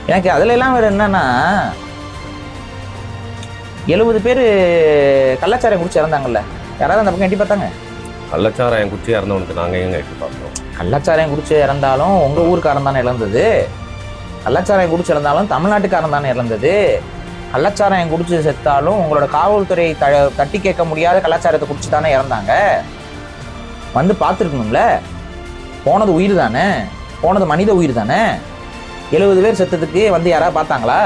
எனக்கு அதுல எல்லாம் வேற என்னன்னா 70 பேர் கள்ளச்சாரம் குடிச்சு இறந்தாங்கல்ல, யாராவது அந்த பக்கம் எட்டி பார்த்தாங்க? கள்ளச்சாராயம் குடிச்சு இறந்தவனுக்கு நாங்கள் எங்க எட்டி பார்ப்போம்? கள்ளச்சாராயம் குடிச்சு இறந்தாலும் உங்க ஊருக்காரன் தானே இறந்தது. கள்ளச்சாராயம் குடிச்சு இறந்தாலும் தமிழ்நாட்டுக்காரன் தானே இறந்தது. கள்ளச்சாராயம் குடிச்சு செத்தாலும் உங்களோட காவல்துறை தட்டி கேட்க முடியாத கள்ளச்சாரத்தை குடிச்சு தானே இறந்தாங்க. வந்து பார்த்துருக்கணும்ல. போனது உயிர் தானே, போனது மனித உயிர் தானே. 70 பேர் செத்ததுக்கு வந்து யாராவது பார்த்தாங்களா?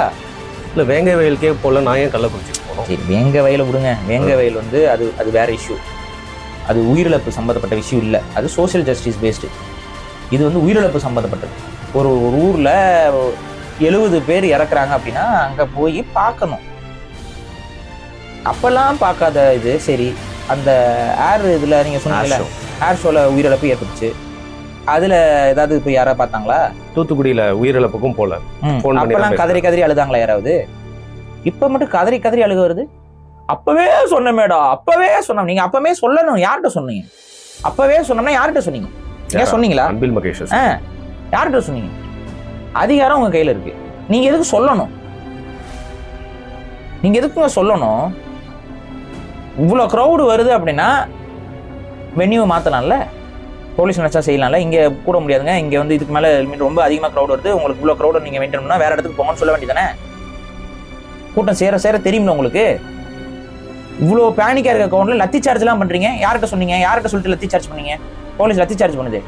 இல்லை வேங்க வயலுக்கே போல நான் ஏன் கள்ளக்குறிச்சி போனோம்? சரி, வேங்க வயலை விடுங்க. வேங்க வயல் வந்து அது வேற இஷ்யூ. அது உயிரிழப்பு சம்மந்தப்பட்ட விஷயம் இல்லை, அது சோசியல் ஜஸ்டிஸ் பேஸ்டு. இது வந்து உயிரிழப்பு சம்மந்தப்பட்டது. ஒரு ஊரில் 70 பேர் இறக்குறாங்க அப்படின்னா அங்கே போய் பார்க்கணும். அப்பெல்லாம் பார்க்காத இது சரி. அந்த ஏர் இதில் நீங்கள் சொன்னீங்கல்ல, ஏர் ஷோவில் உயிரிழப்பு ஏற்பட்டுச்சு, அதில் ஏதாவது இப்போ யாராவது பார்த்தாங்களா? தூத்துக்குடியில் உயிரிழப்புக்கும் போல அப்பெல்லாம் கதறி கதறி அழுதாங்களா யாராவது? இப்போ மட்டும் கதறி கதறி அழுக வருது. அப்பவே சொன்ன மேடம், அப்பவே சொன்னோம். நீங்க அப்பவே சொல்லணும். யார்கிட்ட சொன்னீங்க? அப்பவே சொன்னோம்னா யார்கிட்ட சொன்னீங்க? ஏன் சொன்னீங்களா? அன்பில் மகேஷ். யார்கிட்ட சொன்னீங்க? அதிகாரம் உங்க கையில இருக்கு. நீங்க எதுக்கு சொல்லணும்? நீங்க எதுக்குங்க சொல்லணும்? இவ்வளோ க்ரௌடு வருது அப்படின்னா வென்யூவை மாற்றலாம்ல, போலீஸ் நினைச்சா செய்யலாம்ல. இங்கே கூட முடியாதுங்க, இங்கே வந்து இதுக்கு மேலே ரொம்ப அதிகமாக க்ரௌடு வருது, உங்களுக்கு இவ்வளோ க்ரௌடு நீங்கள் மெயின்டைன் பண்ணால் வேற இடத்துக்கு போங்கன்னு சொல்ல வேண்டியதானே? கூட்டம் சேர சேர தெரியும்ல உங்களுக்கு. இவ்வளோ பேனிக்காக இருக்க அக்கௌண்ட்ல லத்தி சார்ஜ்லாம் பண்ணுறீங்க. யார்கிட்ட சொன்னீங்க? யார்கிட்ட சொல்லிட்டு லத்தி சார்ஜ் பண்ணீங்க? போலீஸ் லத்தி சார்ஜ் பண்ணுது.